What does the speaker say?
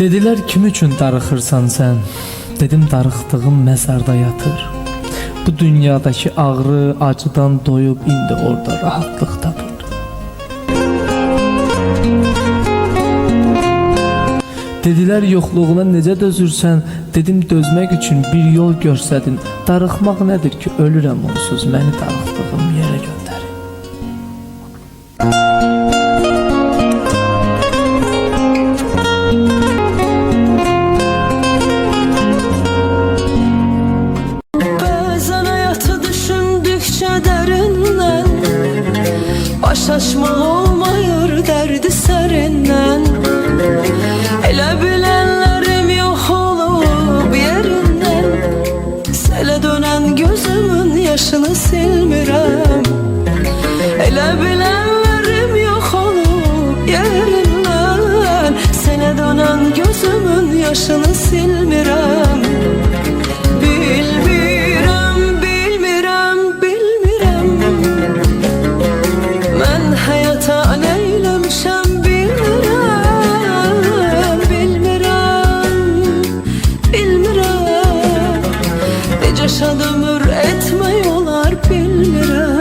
Dediler kim üçün darıxırsan sen? Dedim darıxdığım məzarda yatır. Bu dünyadaki ağrı, acıdan doyub indi orada rahatlıq tapır. Dediler yoxluğuna necə dözürsən? Dedim dözmək üçün bir yol görsədin. Darıxmaq nədir ki, ölürəm onsuz, məni darıxdığım yerə göndərin. Bəzən həyatı düşündükcə dərindən baş açmaq olmayır dərdi sərindən. Elə bilənlərim yox olub yerindən. Selə dönən gözümün yaşını silmirəm. Elə bilənlərim yox olub yerindən. Selə dönən gözümün yaşını silmirəm. Bilmirəm, bilmirəm, bilmirəm. Mən həyata nə eləmişəm bilmirəm. Bilmirəm, bilmirəm. Necə şad ömür etmək olar bilmirəm.